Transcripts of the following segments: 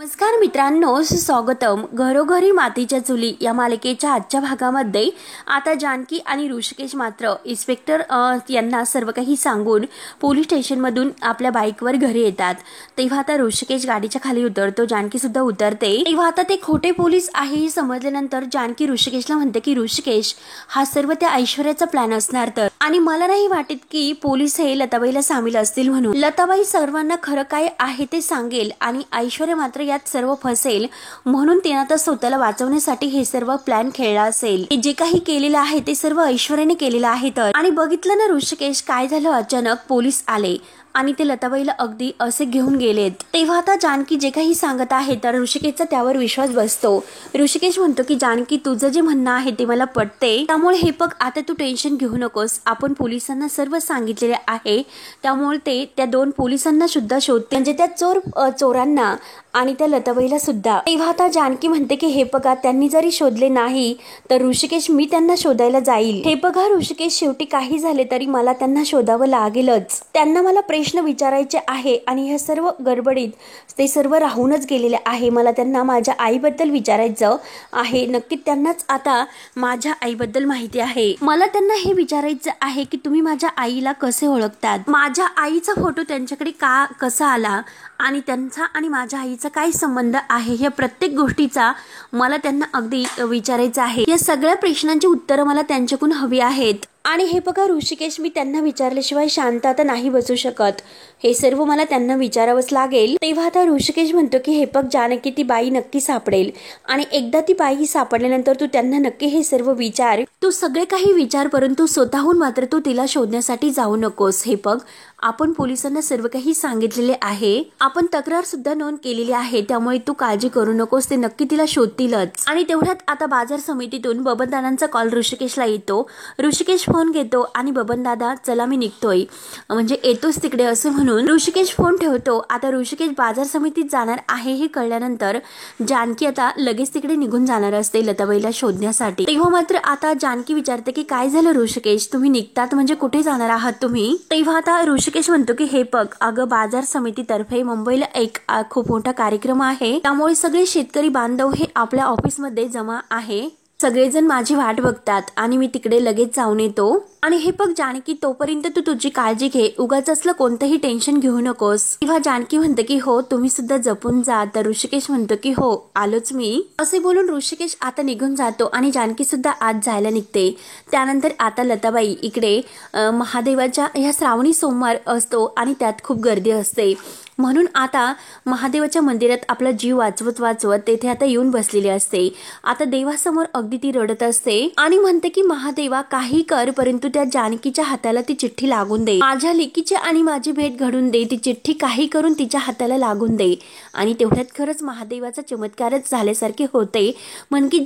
नमस्कार मित्रांनो, स्वागतम. घरोघरी मातीच्या चुली या मालिकेच्या आजच्या भागामध्ये आता जानकी आणि ऋषिकेश मात्र इन्स्पेक्टर यांना सर्व काही सांगून पोलीस स्टेशनमधून आपल्या बाईकवर घरी येतात. तेव्हा आता ऋषिकेश गाडीच्या खाली उतरतो, जानकी सुद्धा उतरते. तेव्हा आता ते खोटे पोलीस आहे हे समजल्यानंतर जानकी ऋषिकेशला म्हणते की ऋषिकेश, हा सर्व त्या ऐश्वर्याचा प्लॅन असणार तर, आणि मला नाही वाटत की पोलीस हे लताबाईला सामील असतील म्हणून. लताबाई सर्वांना खरं काय आहे ते सांगेल आणि ऐश्वर्या मात्र यात सर्व फसेल, म्हणून तिने आता स्वतःला वाचवण्यासाठी हे सर्व प्लॅन खेळला असेल. जे काही केलेलं आहे ते सर्व ऐश्वर्याने केलेलं आहे तर. आणि बघितलं ना ऋषिकेश, काय झालं, अचानक पोलीस आले आणि ते लताबाईला अगदी असे घेऊन गेलेत. तेव्हा आता जानकी जे काही सांगत आहे तर ऋषिकेशचा त्यावर विश्वास बसतो. ऋषिकेश म्हणतो की जानकी, तुझं जे म्हणणं आहे ते मला पटते, त्यामुळे हे बघ, आता तू टेन्शन घेऊ नकोस. आपण पोलिसांना सर्व सांगितलेले आहे, त्यामुळे ते त्या दोन पोलिसांना सुद्धा शोधते, म्हणजे त्या चोरांना आणि त्या लताबाईला सुद्धा. तेव्हा आता जानकी म्हणते की हे बघा, त्यांनी जरी शोधले नाही तर ऋषिकेश, मी त्यांना शोधायला जाईल. हे बघा ऋषिकेश, शेवटी काही झाले तरी मला त्यांना शोधावं लागेलच. त्यांना मला प्रश्न विचारायचे आहे आणि ह्या सर्व गडबडीत ते सर्व राहूनच गेलेले आहे. मला त्यांना माझ्या आईबद्दल विचारायचं आहे. नक्की त्यांनाच आता माझ्या आईबद्दल माहिती आहे. मला त्यांना हे विचारायचं आहे की तुम्ही माझ्या आईला कसे ओळखतात, माझ्या आईचा फोटो त्यांच्याकडे कसा आला आणि त्यांचा आणि माझ्या आईचा काय संबंध आहे, या प्रत्येक गोष्टीचा मला त्यांना अगदी विचारायचं आहे. या सगळ्या प्रश्नांची उत्तरं मला त्यांच्याकडून हवी आहेत. आणि हे बघा ऋषिकेश, मी त्यांना विचारल्याशिवाय शांत आता नाही बसू शकत. हे सर्व मला त्यांना विचारावंच लागेल. तेव्हा आता ऋषिकेश म्हणतो की हे बघ जानकी, ती बाई नक्की सापडेल आणि एकदा ती बाई सापडल्यानंतर तू त्यांना नक्की हे सर्व विचार, तू सगळे काही विचार, परंतु स्वतःहून मात्र तू तिला शोधण्यासाठी जाऊ नकोस. हे बघ, आपण पोलिसांना सर्व काही सांगितलेले आहे, आपण तक्रार सुद्धा नोंद केलेली आहे, त्यामुळे तू काळजी करू नकोस, ते नक्की तिला शोधतीलच. आणि तेवढ्यात आता बाजार समितीतून बबनदादांचा कॉल ऋषिकेशला येतो. ऋषिकेश फोन घेतो आणि बबन दादा, चला मी निघतोय, म्हणजे येतोच तिकडे असे म्हणून ऋषिकेश फोन ठेवतो. आता ऋषिकेश बाजार समितीत जाणार आहे हे कळल्यानंतर जानकी आता लगेच तिकडे निघून जाणार असते लताबाईला शोधण्यासाठी. तेव्हा मात्र आता जानकी विचारते की काय झालं ऋषिकेश, तुम्ही निघतात म्हणजे कुठे जाणार आहात तुम्ही? तेव्हा आता ऋषिकेश म्हणतो की हे बघ, अगं बाजार समितीतर्फे मुंबईला एक खूप मोठा कार्यक्रम आहे, त्यामुळे सगळे शेतकरी बांधव हे आपल्या ऑफिसमध्ये जमा आहे, सगळेजण माझी वाट बघतात आणि मी तिकडे लगेच जाऊन येतो. आणि हे बघ जानकी, तोपर्यंत तू तुझी काळजी घे, उगाच असलं कोणतंही टेन्शन घेऊ नकोस. तेव्हा जानकी म्हणते की हो, तुम्ही सुद्धा जपून जा. तर ऋषिकेश म्हणतो की हो, आलोच मी. असे बोलून ऋषिकेश आता निघून जातो आणि जानकी सुद्धा आज जायला निघते. त्यानंतर आता लताबाई इकडे महादेवाच्या ह्या श्रावणी सोमवार असतो आणि त्यात खूप गर्दी असते, म्हणून आता महादेवाच्या मंदिरात आपला जीव वाचवत वाचवत तेथे आता येऊन बसलेली असते. आता देवासमोर अगदी ती रडत असते आणि म्हणते की महादेवा, काही कर, परंतु त्या जानकीच्या हाताला ती चिठ्ठी लागून दे, माझ्या लेकीची आणि माझी भेट घडून दे, ती चिठ्ठी काही करून तिच्या हाताला लागून दे. आणि तेवढ्यात खरंच महादेवाचा चमत्कारच झाल्यासारखे होते. म्हणजे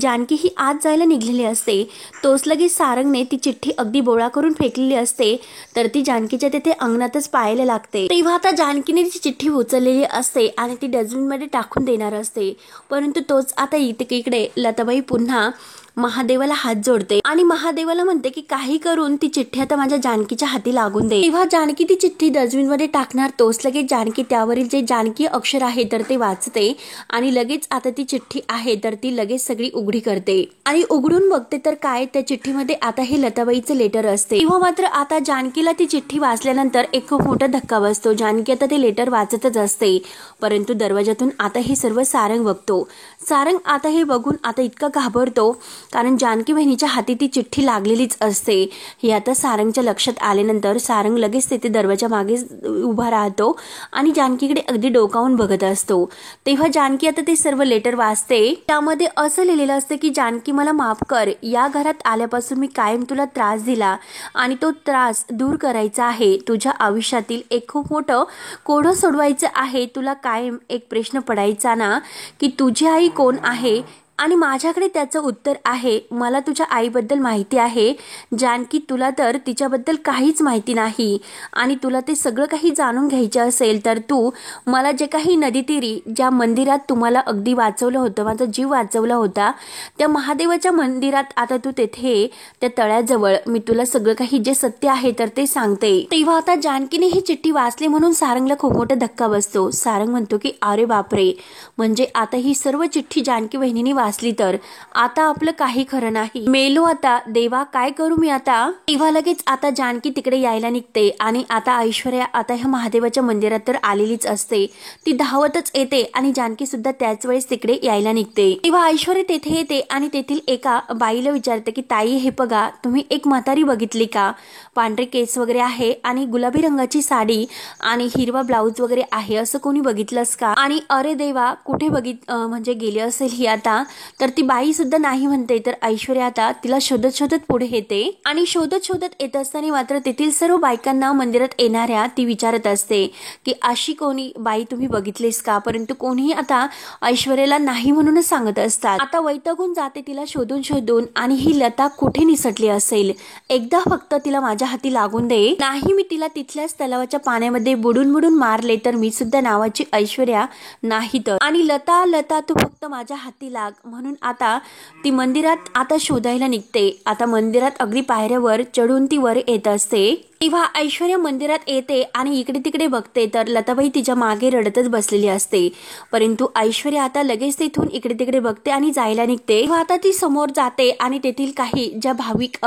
जानकी ही आज जायला निघलेली असते, तोच लगेच सारंगने ती चिठ्ठी अगदी बोळा करून फेकलेली असते, तर ती जानकीच्या तेथे अंगणातच पाहायला लागते. तेव्हा आता जानकीने ती चिठ्ठी उचललेली असते आणि ती डस्टबिन मध्ये टाकून देणार असते, परंतु तोच आता इकडे लताबाई पुन्हा महादेवाला हात जोडते आणि महादेवाला म्हणते की काही करून ती चिठ्ठी आता माझ्या जानकीच्या हाती लागून दे. तेव्हा जानकी ती चिठ्ठी डस्टबिन मध्ये टाकणार, तोच लगेच जानकी त्यावरील जे जानकी अक्षर आहे तर ते वाचते आणि लगेच आता ती चिठ्ठी आहे तर ती लगेच सगळी उघडी करते आणि उघडून बघते तर काय, त्या चिठ्ठीमध्ये आता हे लताबाईचं लेटर असते. तेव्हा मात्र आता जानकीला ती चिठ्ठी वाचल्यानंतर एक खूप मोठा धक्का बसतो. जानकी आता ते लेटर वाचतच असते, परंतु दरवाजातून आता हे सर्व सारंग बघतो. सारंग आता हे बघून आता इतका घाबरतो, कारण जानकी बहिणीच्या हाती ती चिठ्ठी लागलेलीच असते. हे आता सारंगच्या लक्षात आल्यानंतर सारंग लगेच तिथे दरवाजा मागे उभा राहतो आणि जानकीकडे अगदी डोकावून बघत असतो. तेव्हा जानकी आता ते सर्व लेटर वाचते. त्यामध्ये असं लिहिलेलं असतं की जानकी, मला माफ कर, या घरात आल्यापासून मी कायम तुला त्रास दिला आणि तो त्रास दूर करायचा आहे. तुझ्या आयुष्यातील एक खूप मोठं कोडं सोडवायचं आहे. तुला कायम एक प्रश्न पडायचा ना की तुझी आई कोण आहे, आणि माझ्याकडे त्याचं उत्तर आहे. मला तुझ्या आईबद्दल माहिती आहे जानकी, तुला तर तिच्याबद्दल काहीच माहिती नाही आणि तुला ते सगळं काही जाणून घ्यायचे असेल तर तू मला जे काही नदीतीरी ज्या मंदिरात तुम्हाला अगदी वाचवलं होतं, माझा जीव वाचवला होता, त्या महादेवाच्या मंदिरात आता तू तेथे त्या तळ्याजवळ मी तुला सगळं काही जे सत्य आहे तर ते सांगते. तेव्हा आता जानकीने ही चिठ्ठी वाचली म्हणून सारंगला खूप मोठा धक्का बसतो. सारंग म्हणतो की अरे बापरे, म्हणजे आता ही सर्व चिठ्ठी जानकी वहिनीने वाचली तर आता आपलं काही खरं नाही. मेलो आता देवा, काय करू मी आता. तेव्हा लगेच आता जानकी तिकडे यायला निघते आणि आता ऐश्वर्या आता ह्या महादेवाच्या मंदिरात तर आलेलीच असते. ती धावतच येते आणि जानकी सुद्धा त्याच वेळेस तिकडे यायला निघते. तेव्हा ऐश्वर्या तेथे येते आणि तेथील एका बाईला विचारते की ताई, हे बघा, तुम्ही एक म्हातारी बघितली का? पांढरे केस वगैरे आहे आणि गुलाबी रंगाची साडी आणि हिरवा ब्लाऊज वगैरे आहे, असं कोणी बघितलंस का? आणि अरे देवा, कुठे म्हणजे गेली असेल ही आता. तर ती बाई सुद्धा नाही म्हणते. तर ऐश्वर्या आता तिला शोधत शोधत पुढे येते आणि शोधत शोधत येत असताना मात्र तेथील सर्व बायकांना मंदिरात येणाऱ्या ती विचारत असते की अशी कोणी बाई तुम्ही बघितलीस का? परंतु कोणीही आता ऐश्वर्याला नाही म्हणूनच सांगत असतात. आता वैतागून जाते तिला शोधून शोधून आणि ही लता कुठे निसटली असेल, एकदा फक्त तिला माझ्या हाती लागून दे, नाही मी तिला तिथल्याच तलावाच्या पाण्यामध्ये बुडून बुडून मारले तर मी सुद्धा नावाची ऐश्वर्या नाही तर. आणि लता लता तू फक्त माझ्या हाती लाग, म्हणून आता ती मंदिरात आता शोधायला निघते. आता मंदिरात अगदी पायऱ्यावर चढून ती वर येत असते. तेव्हा ऐश्वर्या मंदिरात येते आणि इकडे तिकडे बघते तर लताबाई तिच्या मागे रडतच बसलेली असते. परंतु ऐश्वर्या आता लगेच तिथून इकडे तिकडे बघते आणि जायला निघते. तेव्हा आता ती समोर जाते आणि तेथील काही ज्या भाविक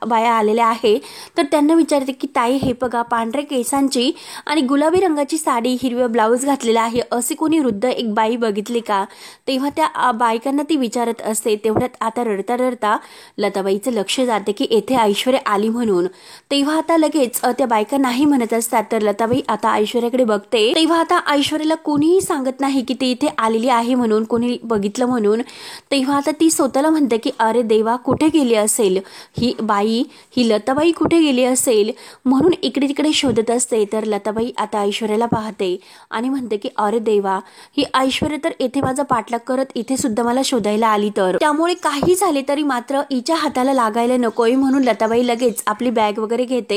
बाया आलेल्या आहे तर त्यांना विचारते की ताई, हे बघा, पांढऱ्या केसांची आणि गुलाबी रंगाची साडी, हिरवा ब्लाऊज घातलेला आहे, असे कोणी वृद्ध एक बाई बघितली का? तेव्हा त्या बायकांना ती विचारत असते. तेवढ्यात आता रडता रडता लताबाईचं लक्ष जाते की येथे ऐश्वर्या आली म्हणून. तेव्हा आता लगेच त्या बायका नाही म्हणत असतात. तर लताबाई आता ऐश्वर्याकडे बघते. तेव्हा आता ऐश्वर्याला कोणीही सांगत नाही की ती इथे आलेली आहे म्हणून, कोणी बघितलं म्हणून. तेव्हा आता ती स्वतःला म्हणते की अरे देवा, कुठे गेली असेल ही बाई, ही लताबाई कुठे गेली असेल, म्हणून इकडे तिकडे शोधत असते. तर लताबाई आता ऐश्वर्याला पाहते आणि म्हणते की अरे देवा, ही ऐश्वर्या तर येथे माझा पाठलाग करत इथे सुद्धा मला शोधायला आली, तर त्यामुळे काही झाले तरी मात्र हिच्या हाताला लागायला नकोय, म्हणून लताबाई लगेच आपली बॅग वगैरे घेते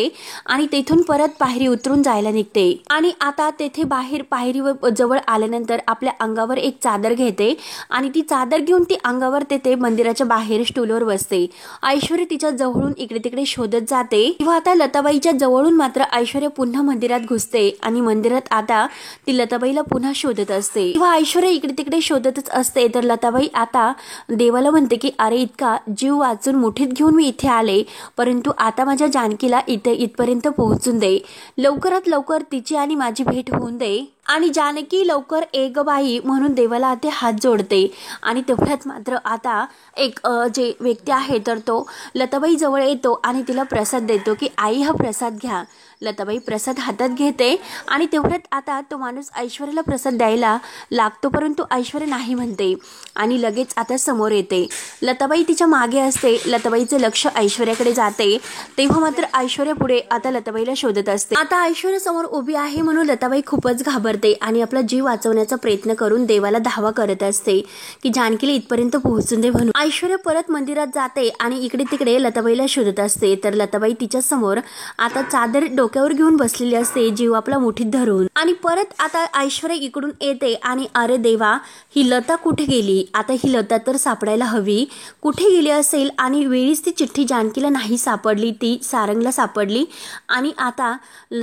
आणि तेथून परत पायरी उतरून जायला निघते. आणि आता तेथे बाहेर पायरी जवळ आल्यानंतर आपल्या अंगावर एक चादर घेते आणि ती चादर घेऊन ती अंगावर तेथे मंदिराच्या बाहेर स्टूलवर बसते. ऐश्वर्या तिच्या जवळून इकडे तिकडे शोधत जाते. तेव्हा आता लताबाईच्या जवळून मात्र ऐश्वर्या पुन्हा मंदिरात घुसते आणि मंदिरात आता ती लताबाईला पुन्हा शोधत असते. तेव्हा ऐश्वर्या इकडे तिकडे शोधतच असते. तर लताबाई आता देवाला म्हणते की अरे, इतका जीव वाचून मुठीत घेऊन मी इथे आले, परंतु आता माझ्या जानकीला इथपर्यंत पोहोचून दे, लवकरात लवकर तिची आणि माझी भेट होऊन दे आणि जानकी लवकर एक बाई, म्हणून देवाला ते हात जोडते. आणि तेवढ्यात मात्र आता एक जे व्यक्ती आहे तर तो लताबाई जवळ येतो आणि तिला प्रसाद देतो की आई, हा प्रसाद घ्या. लताबाई प्रसाद हातात घेते आणि तेवढ्यात आता तो माणूस ऐश्वर्याला प्रसाद द्यायला लागतो, परंतु ऐश्वर्या नाही म्हणते आणि लगेच आता समोर येते. लताबाई तिच्या मागे असते. लताबाईचे लक्ष ऐश्वर्याकडे जाते. तेव्हा मात्र ऐश्वर्या पुढे आता लताबाईला शोधत असते. आता ऐश्वर्या समोर उभी आहे म्हणून लताबाई खूपच घाबरते आणि आपला जीव वाचवण्याचा प्रयत्न करून देवाला धावा करत असते की जानकीला इथपर्यंत पोहोचून दे म्हणून. ऐश्वर्या परत मंदिरात जाते आणि इकडे तिकडे लताबाईला शोधत असते. तर लताबाई तिच्या समोर आता चादर डोक्यावर घेऊन बसलेली असते, जीव आपला मुठीत धरून. आणि परत आता ऐश्वर्या इकडून येते आणि अरे देवा, ही लता कुठे गेली? आता ही लता तर सापडायला हवी, कुठे गेली असेल? आणि वेळीच ती चिठ्ठी जानकीला नाही सापडली, ती सारंगला सापडली आणि आता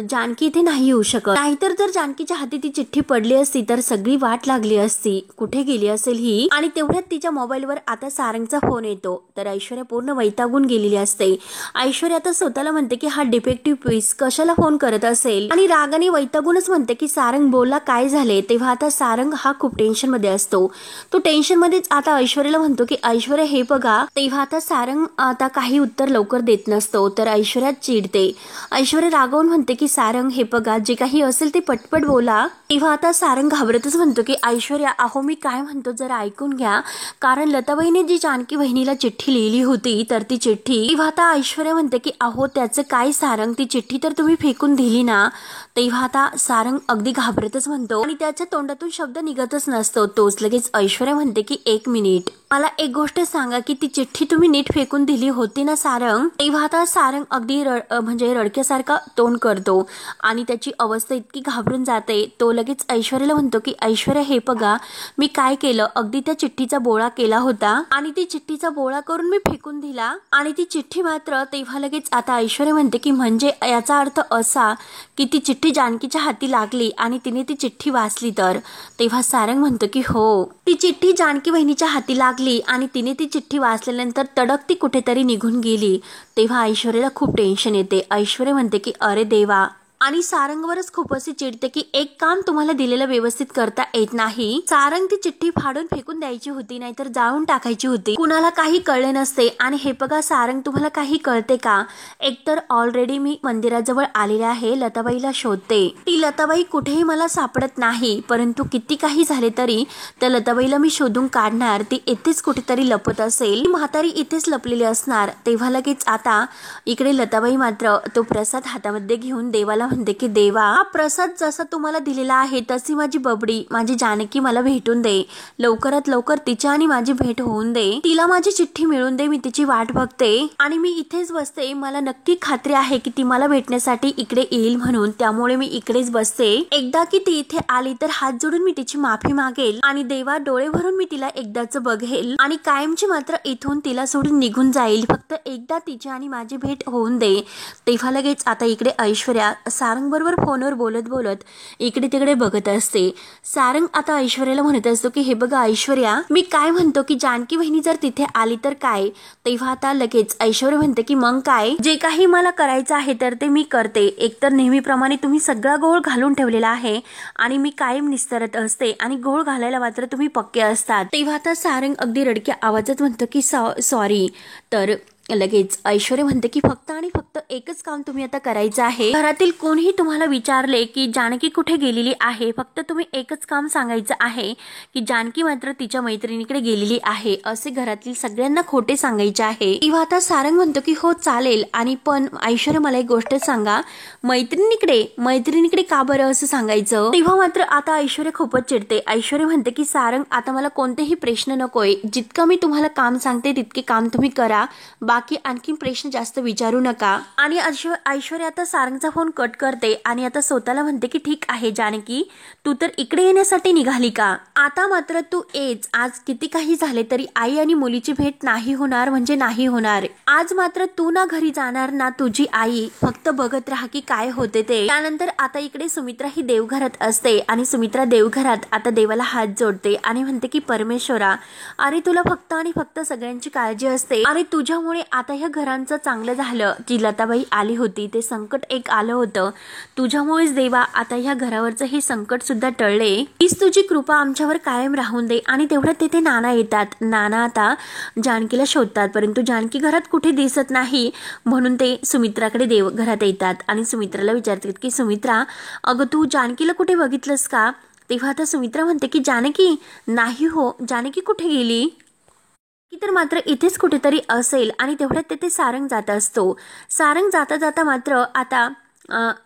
जानकी इथे नाही येऊ शकत. नाहीतर जर जानकीच्या हाती ती चिठ्ठी पडली असती तर सगळी वाट लागली असती. कुठे गेली असेल ही? आणि तेवढ्यात तिच्या मोबाईलवर आता सारंगचा फोन येतो. तर ऐश्वर्या पूर्ण वैतागून गेलेली असते. ऐश्वर्या आता स्वतःला म्हणते की हा डिफेक्टिव्ह पीस कशाला फोन करत असेल आणि रागाने वैतागूनच म्हणते की सारंग बोला, काय झाले? तेव्हा आता सारंग हा खूप टेन्शन मध्ये असतो. तो टेन्शन मध्येच आता ऐश्वर्याला म्हणतो की ऐश्वर्या, हे बघा. तेव्हा आता सारंग आता काही उत्तर लवकर देत नसतो. तर ऐश्वर्या चिडते. ऐश्वर्या रागावून म्हणते की सारंग, हे बघा, जे काही असेल ते पटपट बोला. तेव्हा आता सारंग घाबरतच म्हणतो की ऐश्वर्या अहो मी काय म्हणतो जरा ऐकून घ्या, कारण लताबाईने जी जानकी वहिनीला चिठ्ठी लिहिली होती तर ती चिठ्ठी, तेव्हा आता ऐश्वर्या म्हणते की अहो त्याचं काय सारंग, ती चिठ्ठी तर तुम्ही फेकून दिली ना. तेव्हा आता सारंग अगदी घाबरतच म्हणतो आणि त्याच्या तोंडातून शब्द निघतच नसतो. तोच लगेच ऐश्वर्या म्हणते की 1 मिनिट, मला एक गोष्ट सांगा की ती चिठ्ठी तुम्ही नीट फेकून दिली होती ना सारंग. तेव्हा आता सारंग अगदी म्हणजे रडक्यासारखा तोंड करतो आणि त्याची अवस्था इतकी घाबरून जाते. तो लगेच ऐश्वर्याला म्हणतो की ऐश्वर्या हे बघा मी काय केलं, अगदी त्या चिठ्ठीचा बोळा केला होता आणि ती चिठ्ठीचा बोळा करून मी फेकून दिला आणि ती चिठ्ठी मात्र. तेव्हा लगेच आता ऐश्वर्या म्हणते की म्हणजे याचा अर्थ असा की ती चिठ्ठी जानकीच्या हाती लागली आणि तिने ती चिठ्ठी वाचली तर. तेव्हा सारंग म्हणतो की हो, ती चिठ्ठी जानकी वहिनीच्या हाती लागली आणि तिने ती चिठ्ठी वाचल्यानंतर तडक ती कुठेतरी निघून गेली. तेव्हा ऐश्वर्याला खूप टेन्शन येते. ऐश्वर्या म्हणते की अरे देवा, आणि सारंगवरच खूप अशी चिडते की एक काम तुम्हाला दिलेलं व्यवस्थित करता येत नाही. सारंग ती चिठ्ठी फाडून फेकून द्यायची होती, नाहीतर जाळून टाकायची होती, कुणाला काही कळले नसते. आणि हे बघा सारंग तुम्हाला काही कळते का, एकतर ऑलरेडी मी मंदिराजवळ आलेले आहे, लताबाईला शोधते, ती लताबाई कुठेही मला सापडत नाही, परंतु किती काही झाले तरी त्या लताबाईला मी शोधून काढणार, ती इथेच कुठेतरी लपत असेल, म्हातारी इथेच लपलेली असणार. तेव्हा लगेच आता इकडे लताबाई मात्र तो प्रसाद हातामध्ये घेऊन देवाला म्हणते की देवा, हा प्रसाद जसा तुम्हाला दिलेला आहे तशी माझी बबडी माझी जानकी मला भेटून दे, लवकरात लवकर तिच्या आणि माझी भेट होऊन दे, तिला माझी चिठ्ठी मिळून दे, मी तिची वाट बघते आणि मी इथेच बसते, मला नक्की खात्री आहे की ती मला भेटण्यासाठी इकडे येईल म्हणून, त्यामुळे मी इकडेच बसते. एकदा की ती इथे आली तर हात जोडून मी तिची माफी मागेल आणि देवा डोळे भरून मी तिला एकदाच बघेल आणि कायमची मात्र इथून तिला सोडून निघून जाईल, फक्त एकदा तिची आणि माझी भेट होऊन दे. तेव्हा लगेच आता इकडे ऐश्वर्या सारंग बरोबर फोनवर बोलत बोलत इकडे तिकडे बघत असते. सारंग आता ऐश्वर्याला म्हणत असतो की हे बघा ऐश्वर्या, मी काय म्हणतो की जानकी वहिनी जर तिथे आली तर काय. तेव्हा आता लगेच ऐश्वर्या म्हणते की मग काय, जे काही मला करायचं आहे तर ते मी करते, एकतर नेहमीप्रमाणे तुम्ही सगळा गोळ घालून ठेवलेला आहे आणि मी कायम निस्तरत असते आणि गोळ घालायला मात्र तुम्ही पक्के असतात. तेव्हा आता सारंग अगदी रडक्या आवाजात म्हणतो की सॉरी. तर लगेच ऐश्वर्या म्हणते की फक्त आणि फक्त एकच काम तुम्ही आता करायचं आहे, घरातील कोणीही तुम्हाला विचारले की जानकी कुठे गेलेली आहे, फक्त तुम्ही एकच काम सांगायचं आहे की जानकी मात्र तिच्या मैत्रिणीकडे गेलेली आहे, असे घरातील सगळ्यांना खोटे सांगायचे आहे. तेव्हा आता सारंग म्हणतो की हो चालेल, आणि पण ऐश्वर्या मला एक गोष्ट सांगा, मैत्रिणीकडे का बरं असं सांगायचं. तेव्हा मात्र आता ऐश्वर्या खूपच चिडते. ऐश्वर्या म्हणते की सारंग आता मला कोणतेही प्रश्न नकोय, जितकं मी तुम्हाला काम सांगते तितके काम तुम्ही करा, बाकी आणखी प्रश्न जास्त विचारू नका. आणि ऐश्वर्या आता सारंगचा फोन कट करते आणि आता स्वतःला म्हणते की ठीक आहे जानकी, तू तर इकडे येण्यासाठी निघाली का, आता मात्र तू येच. आज किती काही झाले तरी आई आणि मुलीची भेट नाही होणार म्हणजे नाही होणार. आज मात्र तू ना घरी जाणार ना तुझी आई, फक्त बघत राहा की काय होते ते. त्यानंतर आता इकडे सुमित्रा ही देवघरात असते आणि सुमित्रा देवघरात आता देवाला हात जोडते आणि म्हणते की परमेश्वरा, अरे तुला फक्त आणि फक्त सगळ्यांची काळजी असते आणि तुझ्यामुळे आता ह्या घरांचं चांगलं झालं. जी लताबाई आली होती ते संकट एक आलं होतं, तुझ्यामुळेच देवा आता ह्या घरावरचं हे संकट सुद्धा टळले. हीच तुझी कृपा आमच्यावर कायम राहून दे. आणि तेवढ्यात तिथे नाना येतात. नाना आता जानकीला शोधतात, परंतु जानकी घरात कुठे दिसत नाही, म्हणून ते सुमित्राकडे देव घरात येतात आणि सुमित्राला विचारतात की सुमित्रा, अगं तू जानकीला कुठे बघितलंस का. तेव्हा आता सुमित्रा म्हणते की जानकी नाही हो, जानकी कुठे गेली, तर मात्र इथेच कुठेतरी असेल. आणि तेवढ्यात तिथे सारंग जात असतो. सारंग जाता जाता मात्र आता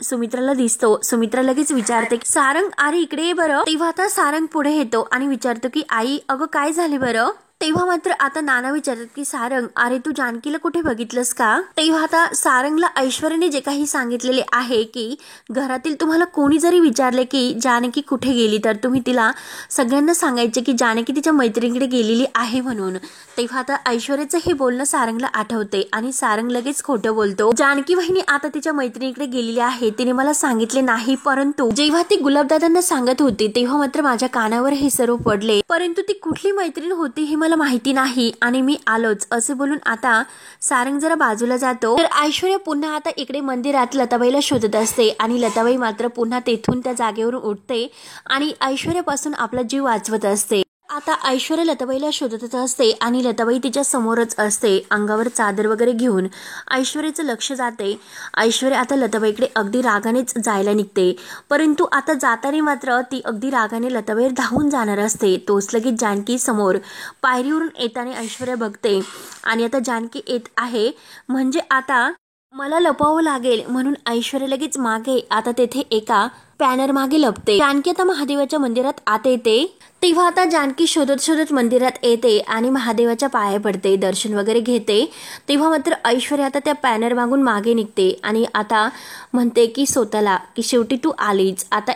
सुमित्राला दिसतो. सुमित्रा लगेच विचारते सारंग अरे इकडे ये बरं. तेव्हा आता सारंग पुढे येतो आणि विचारतो की आई अगं काय झाले बरं. तेव्हा मात्र आता नाना विचारतात की सारंग अरे तू जानकीला कुठे बघितलंस का. तेव्हा आता सारंगला ऐश्वर्याने जे काही सांगितलेले आहे की घरातील तुम्हाला कोणी जरी विचारले की जानकी कुठे गेली तर तुम्ही तिला सगळ्यांना सांगायचे की जानकी तिच्या मैत्रिणीकडे गेलेली आहे म्हणून. तेव्हा आता ऐश्वर्याचं हे बोलणं सारंगला आठवते आणि सारंग लगेच खोटं बोलतो. जानकी वहिनी आता तिच्या मैत्रिणीकडे गेलेली आहे, तिने मला सांगितले नाही, परंतु जेव्हा ती गुलाबदादांना सांगत होती तेव्हा मात्र माझ्या कानावर हे सर्व पडले, परंतु ती कुठली मैत्रीण होती हे मला माहिती नाही आणि मी आलोच असे बोलून आता सारंग जरा बाजूला जातो. तर ऐश्वर्या पुन्हा आता इकडे मंदिरात लताबाईला शोधत असते आणि लताबाई मात्र पुन्हा तेथून त्या जागेवरून उठते आणि ऐश्वर्यापासून आपला जीव वाचवत असते. आता ऐश्वर्या लताबाईला शोधतच असते आणि लताबाई तिच्या समोरच असते, अंगावर चादर वगैरे घेऊन. ऐश्वर्याचं लक्ष जाते. ऐश्वर्या आता लताबाईकडे अगदी रागानेच जायला निघते, परंतु आता जाताना मात्र ती अगदी रागाने लताबाईवर धावून जाणार असते. तोच लगेच जानकी समोर पायरीवरून येताना ऐश्वर्या बघते आणि आता जानकी येत आहे म्हणजे आता मला लपवावं लागेल म्हणून ऐश्वर्या लगेच मागे आता तेथे एका पॅनर मागे लपते. जानकी आता महादेवाच्या मंदिरात आत येते, तेव्हा आता जानकी शोधत शोधत मंदिरात येते आणि महादेवाच्या पाया पडते, दर्शन वगैरे घेते. तेव्हा मात्र ऐश्वर्या आता त्या पॅनर मागून मागे निघते आणि आता म्हणते की स्वतःला की शेवटी तू आलीच, आता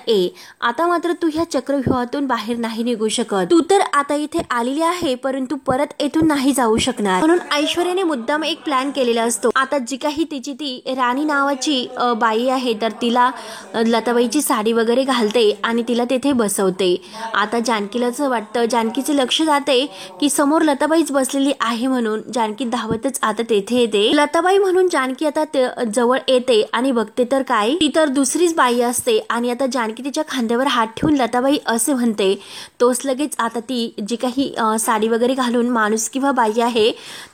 आता मात्र तू ह्या चक्रव्यूहातून बाहेर नाही निघू शकत. तू तर आता इथे आलेली आहे परंतु परत येथून नाही जाऊ शकणार. म्हणून ऐश्वर्याने मुद्दाम एक प्लॅन केलेला असतो. आता जी काही तिची ती राणी नावाची बाई आहे तर तिला लताबाईची साडी वगैरे घालते आणि तिला तेथे बसवते. आता जानकीला असं वाटतं, जानकीचे लक्ष जाते की समोर लताबाईच बसलेली आहे म्हणून जानकी धावतच आता तेथे येते. लताबाई म्हणून जानकी आता जवळ येते आणि बघते तर काय, ती तर दुसरीच बाई असते आणि आता जानकी तिच्या खांद्यावर हात ठेवून लताबाई असे म्हणते. तोच लगेच आता ती जी काही साडी वगैरे घालून माणूस किंवा बाई आहे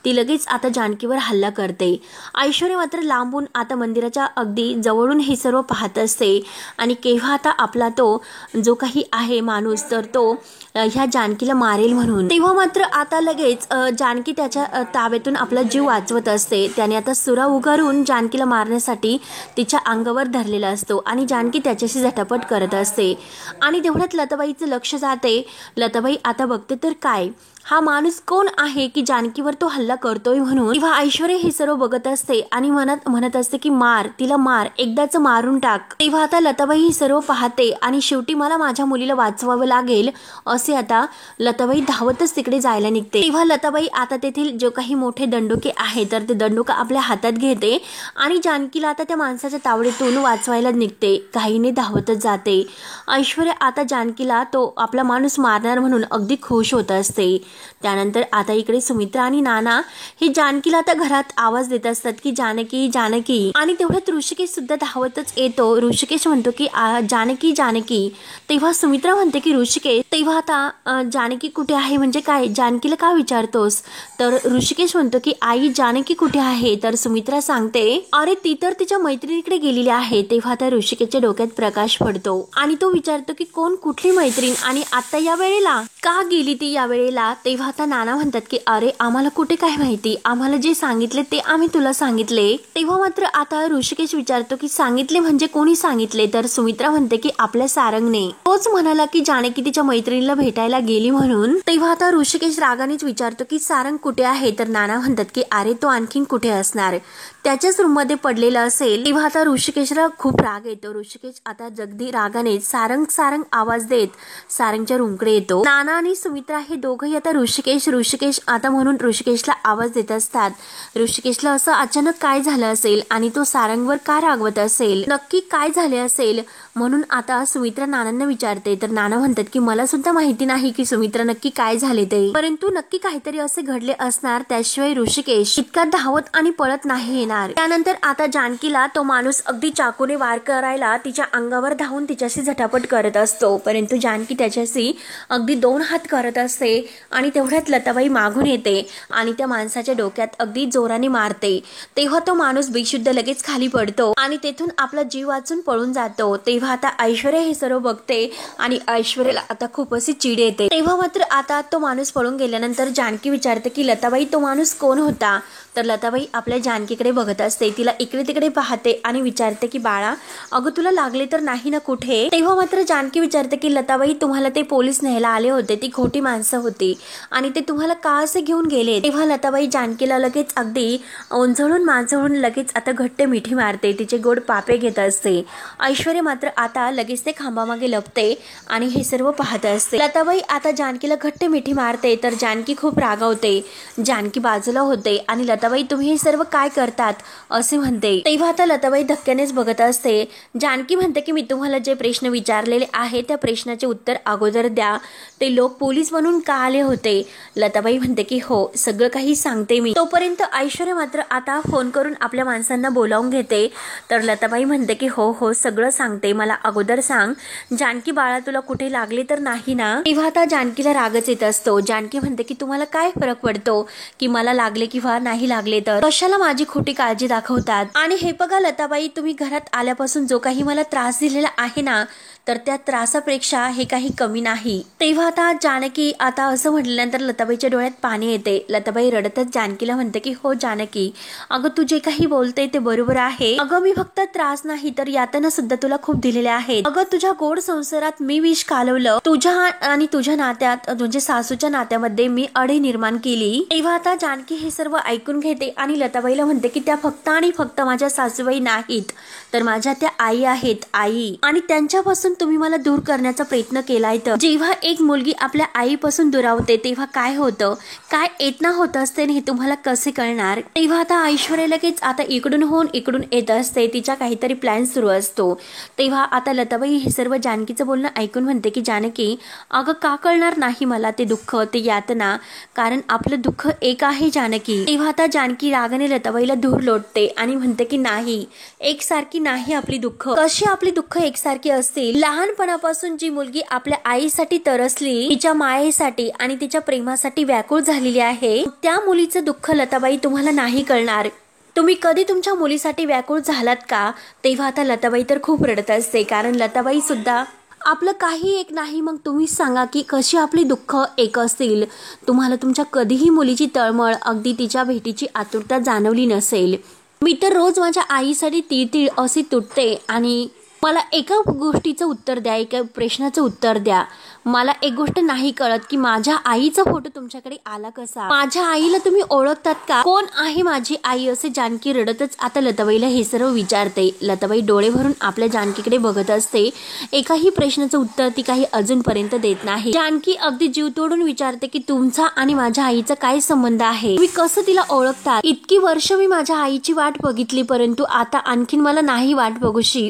ती लगेच आता जानकीवर हल्ला करते. ऐश्वर्या मात्र लांबून आता मंदिराच्या अगदी जवळून हे सर्व पाहत असते आणि केव्हा आता आपला तो जो काही आहे माणूस तर तो ह्या जानकीला मारेल म्हणून. तेव्हा मात्र आता लगेच जानकी त्याच्या ताब्यातून आपला जीव वाचवत असते. त्याने आता सुरा उगारून जानकीला मारण्यासाठी तिच्या अंगावर धरलेला असतो आणि जानकी त्याच्याशी झटापट करत असते आणि तेवढ्यात लताबाईचं लक्ष जाते. लताबाई आता बघते तर काय, हा माणूस कोण आहे की जानकीवर तो हल्ला करतोय म्हणून. तेव्हा ऐश्वर्या हे सर्व बघत असते आणि मनात म्हणत असते की मार, तिला मार, एकदाच मारून टाक. तेव्हा आता लताबाई हे सर्व पाहते आणि शेवटी मला माझ्या मुलीला वाचवावं लागेल असे आता लताबाई धावतच तिकडे जायला निघते. तेव्हा लताबाई आता तेथील जो काही मोठे दंडुके आहे तर ते दंडुका आपल्या हातात घेते आणि जानकीला आता त्या माणसाच्या तावडीतून वाचवायला निघते. घाईने धावतच जाते. ऐश्वर्या आता जानकीला तो आपला माणूस मारणार म्हणून अगदी खुश होत असते. त्यानंतर आता इकडे सुमित्रा आणि नाना हे जानकीला आता घरात आवाज देत असतात की जानकी जानकी, आणि तेवढ्यात ऋषिकेश सुद्धा धावतच येतो. ऋषिकेश म्हणतो की जानकी जानकी. तेव्हा सुमित्रा म्हणते की ऋषिकेश. तेव्हा आता जानकी कुठे आहे म्हणजे काय, जानकीला का विचारतोस, तर ऋषिकेश म्हणतो की आई जानकी कुठे आहे, तर सुमित्रा सांगते अरे ती तर तिच्या मैत्रिणीकडे गेलेली आहे. तेव्हा आता ऋषिकेशच्या डोक्यात प्रकाश पडतो आणि तो विचारतो की कोण, कुठली मैत्रीण आणि आता या वेळेला का गेली ती या वेळेला. तेव्हा आता नाना म्हणतात की अरे आम्हाला कुठे काय माहिती, आम्हाला जे सांगितले ते आम्ही तुला सांगितले. तेव्हा मात्र आता ऋषिकेश विचारतो की सांगितले म्हणजे कोणी सांगितले, तर सुमित्रा म्हणते की आपल्या सारंगने. तोच म्हणाला की जानकी तिच्या मैत्रिणीला भेटायला गेली म्हणून. तेव्हा आता ऋषिकेश रागानेच विचारतो की सारंग कुठे आहे, तर नाना म्हणतात की अरे तो आणखीन कुठे असणार, त्याच्याच रूम मध्ये पडलेला असेल. तेव्हा आता ऋषिकेशला खूप राग येतो. ऋषिकेश आता जगदी रागाने सारंग सारंग आवाज देत सारंगच्या रूमकडे येतो. नाना आणि सुमित्रा हे दोघंही आता ऋषिकेश आता म्हणून ऋषिकेशला आवाज देत असतात. ऋषिकेशला असं अचानक काय झालं असेल आणि तो सारंगवर का रागवत असेल, नक्की काय झाले असेल म्हणून आता सुमित्रा नानांना विचारते. तर नाना म्हणतात की मला सुद्धा माहिती नाही की सुमित्रा नक्की काय झाले ते, परंतु नक्की काहीतरी असे घडले असणार, त्याशिवाय ऋषिकेश इतका धावत आणि पळत नाही येणार. त्यानंतर आता जानकीला तो माणूस अगदी चाकूने वार करायला तिच्या अंगावर धावून तिच्याशी झटापट करत असतो, परंतु जानकी त्याच्याशी अगदी 2 हात करत असते आणि तेवढ्यात लताबाई मागून येते आणि त्या माणसाच्या डोक्यात अगदी जोराने मारते. तेव्हा तो माणूस बेशुद्ध लगेच खाली पडतो आणि तेथून आपला जीव वाचून पळून जातो. तेव्हा आता ऐश्वर्या हे सर्व बघते आणि ऐश्वर्याला आता खूप अशी चिड येते. तेव्हा मात्र आता तो माणूस पळून गेल्यानंतर जानकी विचारते की लताबाई तो माणूस कोण होता, तर लताबाई आपल्या जानकीकडे बघत असते. तिला इकडे तिकडे पाहते आणि विचारते की बाळा अगं तुला लागले तर नाही ना कुठे. तेव्हा मात्र जानकी विचारते की लताबाई तुम्हाला ते पोलीस न्यायला आले होते, ती खोटी माणसं होती आणि ते तुम्हाला का असे घेऊन गेले. तेव्हा लताबाई जानकीला लगेच अगदी ओंझळून मांझळून लगेच आता घट्ट मिठी मारते, तिचे गोड पापे घेत असते. ऐश्वर्या मात्र आता लगेच ते खांबामागे लपते आणि हे सर्व पाहत असते. लताबाई आता जानकीला घट्ट मिठी मारते तर जानकी खूप रागावते. जानकी बाजूला होते आणि लताबाई लताबाई तुम्ही हे सर्व काय करतात असे म्हणते। तेव्हा आता लताबाई धक्क्यानेच बघत असते। जानकी म्हणते की मी तुम्हाला जे प्रश्न विचारलेले आहे त्या प्रश्नाचे उत्तर अगोदर द्या, ते लोक पोलीस म्हणून का आले होते? लताबाई म्हणते की हो सगळं काही सांगते मी। तोपर्यंत ऐश्वर्या मात्र आता फोन करून आपल्या माणसांना बोलावून घेते। तर लताबाई म्हणते की हो हो सगळं सांगते, मला अगोदर सांग जानकी बाळा तुला कुठे लागले तर नाही ना? तेव्हा आता जानकीला रागच येत असतो। जानकी म्हणते की तुम्हाला काय फरक पडतो की मला लागले किंवा नाही लागले, तर कशाला माझी खोटी काळजी दाखवतात? आणि हे बघा लताबाई, तुम्ही घरात आल्यापासून जो काही मला त्रास दिलेला आहे ना, तर त्या त्रासापेक्षा हे काही कमी नाही। तेव्हा आता जानकी आता असं म्हटल्यानंतर लताबाईच्या डोळ्यात पाणी येते। लताबाई रडतच जानकीला म्हणते की हो जानकी, अगं तू जे काही बोलते ते बरोबर आहे। अगं मी फक्त त्रास नाही तर यातना सुद्धा तुला खूप दिलेल्या आहेत। अगं तुझ्या गोड संसारात मी विष कालवलं, तुझ्या आणि तुझ्या नात्यात म्हणजे सासूच्या नात्यामध्ये मी अडे निर्माण केली। तेव्हा आता जानकी हे सर्व ऐकून घेते आणि लताबाईला म्हणते की त्या फक्त आणि फक्त माझ्या सासूबाई नाहीत, तर माझ्या त्या आई आहेत, आई, आणि त्यांच्यापासून तुम्ही मला दूर करण्याचा प्रयत्न केलाय। तर जेव्हा एक मुलगी आपल्या आईपासून दुरावते तेव्हा काय होतं, काय येतना होत असते हे तुम्हाला कसे कळणार? तेव्हा आता ऐश्वर्या लगेच आता इकडून होऊन इकडून येत असते, तिचा काहीतरी प्लॅन सुरू असतो। तेव्हा आता लताबाई हे सर्व जानकीचं बोलणं ऐकून म्हणते की जानकी अगं का कळणार नाही मला ते दुःख, ते यातना, कारण आपलं दुःख एक आहे जानकी। तेव्हा आता जानकी रागाने लताबाईला दूर लोटते आणि म्हणते की नाही, एकसारखी नाही आपली दुःख। कशी आपली दुःख एकसारखी असतील? लहानपणापासून जी मुलगी आपल्या आईसाठी तरसली, तिच्या मायेसाठी आणि तिच्या प्रेमासाठी व्याकुळ झालेली आहे, त्या मुलीचं दुःख लताबाई तुम्हाला नाही कळणार। तुम्ही कधी तुमच्या मुलीसाठी व्याकुळ झालात का? तेव्हा आता लताबाई तर खूप रडत असते, कारण लताबाई सुद्धा आपलं काही एक नाही। मग तुम्हीच सांगा की कशी आपली दुःख एक असतील? तुम्हाला तुमच्या कधीही मुलीची तळमळ, अगदी तिच्या भेटीची आतुरता जाणवली नसेल। मी तर रोज माझ्या आईसाठी तीळ असे तुटते आणि मला एका गोष्टीचं उत्तर द्या, एका प्रश्नाचं उत्तर द्या। मला एक गोष्ट नाही कळत की माझ्या आईचा फोटो तुमच्याकडे आला कसा? माझ्या आईला तुम्ही ओळखतात का? कोण आहे माझी आई? असे जानकी रडतच आता लताबाईला हे सर्व विचारते। लताबाई डोळे भरून आपल्या जानकीकडे बघत असते। एकाही प्रश्नाचं उत्तर ती काही अजूनपर्यंत देत नाही। जानकी अगदी जीव तोडून विचारते की तुमचा आणि माझ्या आईचा काय संबंध आहे? तुम्ही कसं तिला ओळखतात? इतकी वर्ष मी माझ्या आईची वाट बघितली, परंतु आता आणखीन मला नाही वाट बघूशी।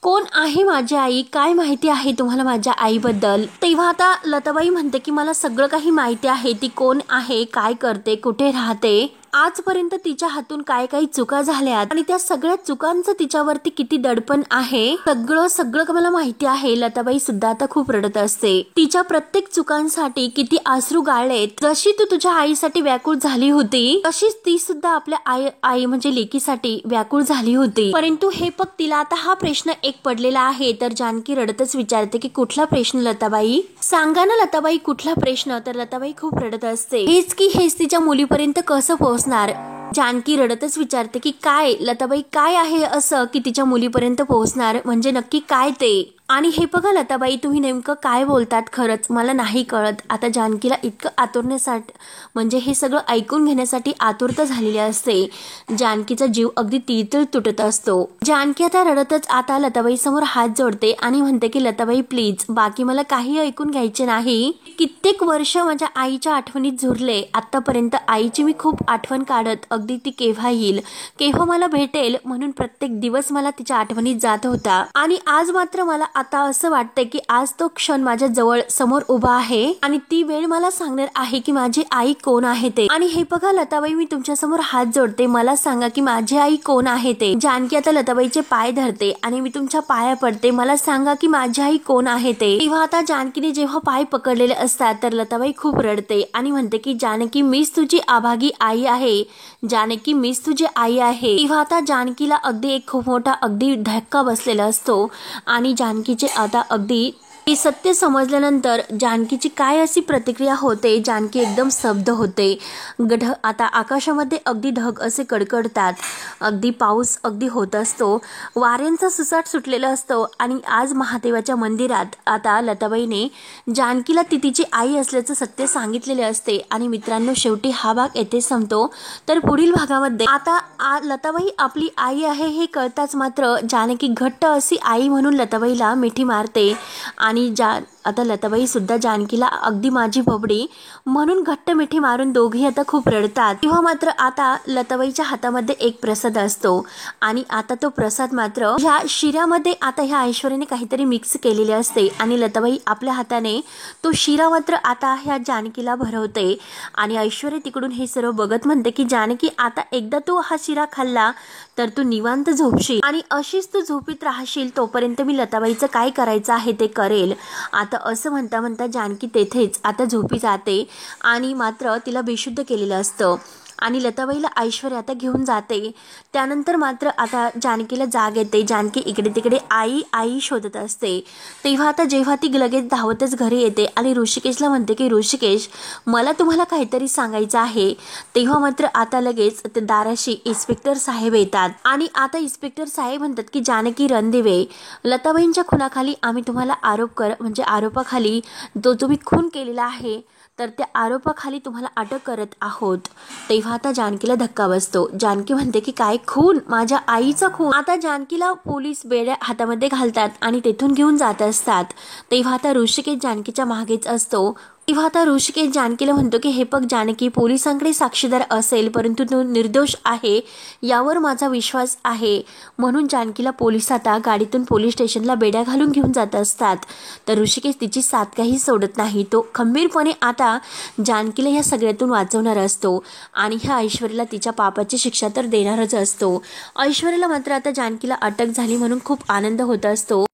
कोण आहे माझी आई? काय माहिती आहे तुम्हाला माझ्या आईबद्दल? तेव्हा आता लताबाई म्हणते की मला सगळं काही माहिती आहे, ती कोण आहे, काय करते, कुठे राहते, आजपर्यंत तिच्या हातून काय काही चुका झाल्यात आणि त्या सगळ्या चुकांचं तिच्यावरती किती दडपण आहे, सगळं मला माहिती आहे। लताबाई सुद्धा आता खूप रडत असते। तिच्या प्रत्येक चुकांसाठी किती अश्रू गाळलेत। जशी तू तुझ्या आईसाठी व्याकुळ झाली होती, तशीच ती सुद्धा आपल्या आई म्हणजे लेकीसाठी व्याकुळ झाली होती, परंतु हे फक्त तिला आता हा प्रश्न एक पडलेला आहे। तर जानकी रडतच विचारते की कुठला प्रश्न लताबाई? सांगा ना लताबाई कुठला प्रश्न? तर लताबाई खूप रडत असते। हेच तिच्या मुलीपर्यंत कसं पोहोचणार? जानकी रडतच विचारते की काय लताबाई, काय आहे असं की तिच्या मुलीपर्यंत पोहोचणार? म्हणजे नक्की काय ते? आणि हे बघा लताबाई, तुम्ही नेमकं काय बोलतात खरंच मला नाही कळत। आता जानकीला इतकं आतुरण्यासाठी म्हणजे हे सगळं ऐकून घेण्यासाठी आतुरता झालेली असते। जानकीचा जीव अगदी तीळ तुटत असतो। जानकी आता रडतच आता लताबाई समोर हात जोडते आणि म्हणते की लताबाई प्लीज, बाकी मला काही ऐकून घ्यायचे नाही। कित्येक वर्ष माझ्या आईच्या आठवणीत झुरले, आतापर्यंत आईची मी खूप आठवण काढत, अगदी ती केव्हा येईल, केव्हा मला भेटेल म्हणून प्रत्येक दिवस मला तिच्या आठवणीत जात होता। आणि आज मात्र मला आता असं वाटतंय की आज तो क्षण माझ्या जवळ समोर उभा आहे आणि ती वेळ मला सांगणार आहे की माझी आई कोण आहे ते। आणि हे बघा लताबाई, मी तुमच्या समोर हात जोडते, मला सांगा की माझी आई कोण आहे ते। जानकी आता लताबाईचे पाय धरते आणि मी तुमच्या पाया पडते, मला सांगा की माझी आई कोण आहे ते। तेव्हा आता जानकीने जेव्हा पाय पकडलेले असतात तर लताबाई खूप रडते आणि म्हणते की जानकी मीच तुझी आभागी आई आहे, जानकी मीच तुझी आई आहे। तेव्हा आता जानकीला अगदी एक खूप मोठा अगदी धक्का बसलेला असतो आणि जानकीचे आता अगदी हे सत्य समजल्यानंतर जानकीची काय अशी प्रतिक्रिया होते, जानकी एकदम स्तब्ध होते। आता आकाशामध्ये अगदी ढग असे कडकडतात, अगदी पाऊस अगदी होत असतो, वाऱ्यांचा सुसाट सुटलेला असतो आणि आज महादेवाच्या मंदिरात आता लताबाईने जानकीला ती तिची आई असल्याचं सत्य सांगितलेले असते। आणि मित्रांनो, शेवटी हा भाग येथे संपतो। तर पुढील भागामध्ये आता लताबाई आपली आई आहे हे कळताच मात्र जानकी घट्ट अशी आई म्हणून लताबाईला मिठी मारते आणि आता लताबाई सुद्धा जानकीला अगदी माझी बबडी म्हणून घट्ट मिठी मारून दोघी आता खूप रडतात। तेव्हा मात्र आता लताबाईच्या हातामध्ये एक प्रसाद असतो आणि आता तो प्रसाद मात्र ह्या शिऱ्यामध्ये आता ह्या ऐश्वर्याने काहीतरी मिक्स केलेले असते आणि लताबाई आपल्या हाताने तो शिरा मात्र आता ह्या जानकीला भरवते आणि ऐश्वर्या तिकडून हे सर्व बघत म्हणते की जानकी आता एकदा तू हा शिरा खाल्ला तर तू निवांत झोपशील आणि अशीच तू झोपीत राहशील तोपर्यंत मी लताबाईचं काय करायचं आहे ते करेल। आता असं म्हणता म्हणता जानकी तेथेच आता झोपी जाते आणि मात्र तिला बेशुद्ध केलेलं असतं आणि लताबाईला ऐश्वर्या आता घेऊन जाते। त्यानंतर मात्र आता जानकीला जाग येते। जानकी इकडे तिकडे आई आई शोधत असते। तेव्हा आता जेव्हा ती लगेच धावतच घरी येते आणि ऋषिकेशला म्हणते की ऋषिकेश मला तुम्हाला काहीतरी सांगायचं आहे। तेव्हा मात्र आता लगेच ते दाराशी इन्स्पेक्टर साहेब येतात आणि आता इन्स्पेक्टर साहेब म्हणतात की जानकी रणदिवे लताबाईंच्या खुनाखाली आम्ही तुम्हाला आरोपाखाली जो तुम्ही खून केलेला आहे तर त्या आरोपाखाली तुम्हाला अटक करत आहोत। तेव्हा आता जानकीला धक्का बसतो। जानकी म्हणते की काय खून? माझ्या आईचा खून? आता जानकीला पोलीस बेड्या हातामध्ये घालतात आणि तेथून घेऊन जात असतात। तेव्हा आता ऋषिकेश जानकीच्या मागेच असतो। तेव्हा आता ऋषिकेश जानकीला म्हणतो की हे बघ जानकी पोलिसांकडे साक्षीदार असेल परंतु तो निर्दोष आहे यावर माझा विश्वास आहे म्हणून जानकीला पोलीस आता गाडीतून पोलीस स्टेशनला बेड्या घालून घेऊन जात असतात। तर ऋषिकेश तिची साथ काही सोडत नाही। तो खंबीरपणे आता जानकीला या सगळ्यातून वाचवणार असतो आणि ह्या ऐश्वर्याला तिच्या पापाची शिक्षा तर देणारच असतो। ऐश्वर्याला मात्र आता जानकीला अटक झाली म्हणून खूप आनंद होत असतो।